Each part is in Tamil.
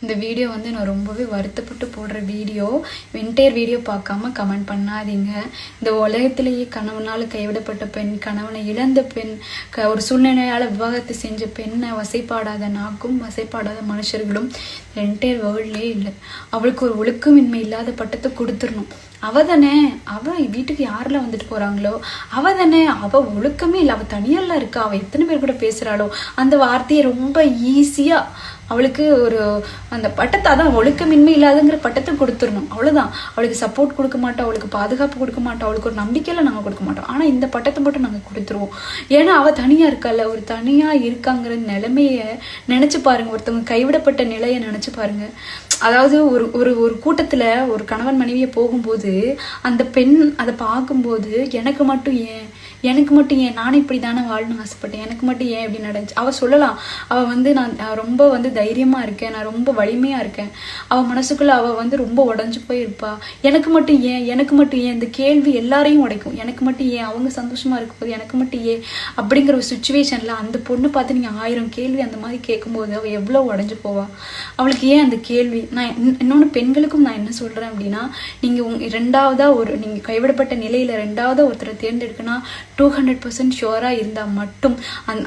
இந்த வீடியோ வந்து நான் ரொம்பவே வருத்தப்பட்டு போடுற வீடியோ. என்டையர் வீடியோ பார்க்காம கமெண்ட் பண்ணாதீங்க. இந்த உலகத்திலேயே கணவனால் கைவிடப்பட்ட பெண், கணவனை இழந்த பெண், ஒரு சூழ்நிலையால் விவாகரத்து செஞ்ச பெண்ணை வசைப்பாடாத நாக்கும் வசைப்பாடாத மனுஷர்களும் என்டையர் வேர்ல்ட்லேயே இல்லை. அவளுக்கு ஒரு ஒழுக்கமின்மை இல்லாத பட்டத்தை கொடுத்துடணும். அவ தானே, அவ வீட்டுக்கு யாரெல்லாம் வந்துட்டு போறாங்களோ அவ தானே, அவ ஒழுக்கமே இல்லை, அவ தனியெல்லாம் இருக்கா, அவ எத்தனை பேர் கூட பேசுறாளோ அந்த வார்த்தையை ரொம்ப ஈஸியா அவளுக்கு ஒரு அந்த பட்டத்தை, அதான் ஒழுக்கமின்மை இல்லாதங்கிற பட்டத்தை கொடுத்துடணும். அவ்வளவுதான். அவளுக்கு சப்போர்ட் கொடுக்க மாட்டோம், அவளுக்கு பாதுகாப்பு கொடுக்க மாட்டோம், அவளுக்கு ஒரு நம்பிக்கையில நாங்கள் கொடுக்க மாட்டோம். ஆனா இந்த பட்டத்தை மட்டும் நாங்கள் கொடுத்துருவோம். ஏன்னா அவ தனியா இருக்கல, ஒரு தனியா இருக்காங்கிற நிலைமைய நினைச்சு பாருங்க. ஒருத்தவங்க கைவிடப்பட்ட நிலையை நினைச்சு பாருங்க. அதாவது ஒரு ஒரு ஒரு கூட்டத்துல ஒரு கணவன் மனைவியை போகும்போது அந்த பெண் அதை பார்க்கும்போது எனக்கு மட்டும் ஏன் நானும் இப்படி தானே வாழணும்னு ஆசைப்பட்டேன், எனக்கு மட்டும் ஏன் இப்படி நடந்துச்சு. அவள் சொல்லலாம், அவள் வந்து நான் ரொம்ப வந்து தைரியமாக இருக்கேன், நான் ரொம்ப வலிமையாக இருக்கேன். அவள் மனசுக்குள்ளே அவள் ரொம்ப உடஞ்சி போயிருப்பா. எனக்கு மட்டும் ஏன் இந்த கேள்வி எல்லாரையும் உடைக்கும். எனக்கு மட்டும் ஏன், அவங்க சந்தோஷமாக இருக்கும்போது எனக்கு மட்டும் ஏன் அப்படிங்கிற ஒரு சுச்சுவேஷனில் அந்த பொண்ணு பார்த்து நீங்கள் 1000 கேள்வி அந்த மாதிரி கேட்கும்போது அவள் எவ்வளோ உடஞ்சி போவா. அவளுக்கு ஏன் அந்த கேள்வி. நான் இன்னொன்று பெண்களுக்கும் நான் என்ன சொல்கிறேன் அப்படின்னா, நீங்கள் நீங்கள் கைவிடப்பட்ட நிலையில் ரெண்டாவதாக ஒருத்தரை தேர்ந்தெடுக்கனா 200% ஷுவராக இருந்தால் மட்டும்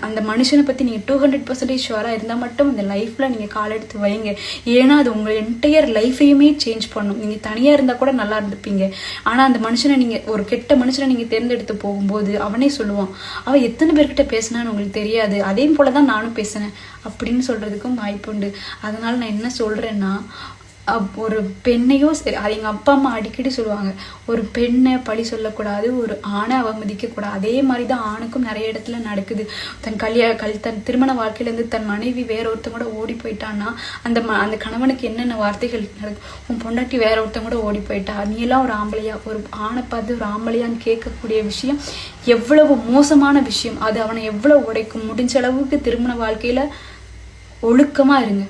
அந்த மனுஷனை பற்றி நீங்கள் 200% ஷுவராக இருந்தால் மட்டும் அந்த லைஃப்பில் நீங்கள் கால் எடுத்து வைங்க. ஏன்னா அது உங்கள் என்டையர் லைஃபையுமே சேஞ்ச் பண்ணும். நீங்கள் தனியாக இருந்தால் கூட நல்லா இருந்துப்பீங்க. ஆனால் அந்த மனுஷனை நீங்கள் ஒரு கெட்ட மனுஷனை நீங்கள் தேர்ந்தெடுத்து போகும்போது அவனே சொல்லுவான், அவள் எத்தனை பேர்கிட்ட பேசினான்னு உங்களுக்கு தெரியாது, அதே போல தான் நானும் பேசினேன் அப்படின்னு சொல்கிறதுக்கும் வாய்ப்புண்டு. அதனால் நான் என்ன சொல்கிறேன்னா, ஒரு பெண்ணையோ சரி, அது எங்கள் அப்பா அம்மா அடிக்கடி சொல்லுவாங்க, ஒரு பெண்ணை பழி சொல்லக்கூடாது, ஒரு ஆணை அவமதிக்கக்கூடாது. அதே மாதிரி தான் ஆணுக்கும் நிறைய இடத்துல நடக்குது. தன் திருமண வாழ்க்கையிலேருந்து தன் மனைவி வேற ஒருத்தங்க கூட ஓடி போயிட்டான்னா அந்த கணவனுக்கு என்னென்ன வார்த்தைகள் நடக்கும். உன் பொண்டாட்டி வேற ஒருத்தங்க கூட ஓடி போயிட்டா, நீ எல்லாம் ஒரு ஆம்பளையா, ஒரு ஆணை பார்த்து ஒரு ஆம்பளையான்னு கேட்கக்கூடிய விஷயம் எவ்வளவு மோசமான விஷயம். அது அவனை எவ்வளவு உடைக்கும். முடிஞ்ச அளவுக்கு திருமண வாழ்க்கையில ஒழுக்கமா இருங்க.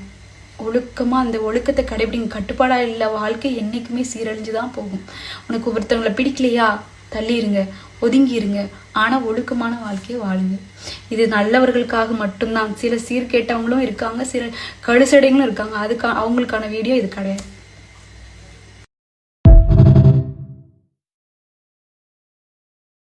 அந்த ஒழுக்கத்தை கடைபிடிங்க. கட்டுப்பாடா இல்ல வாழ்க்கை என்னைக்குமே சீரழிஞ்சுதான் போகும். உனக்கு ஒருத்தவங்களை பிடிக்கலையா, தள்ளி இருங்க, ஒதுங்கி இருங்க. ஆனா ஒழுக்கமான வாழ்க்கையை வாழுங்க. இது நல்லவர்களுக்காக மட்டும்தான். சில சீர்கேட்டவங்களும் இருக்காங்க, சில கழுசடைகளும் இருக்காங்க. அவங்களுக்கான வீடியோ இது கிடையாது.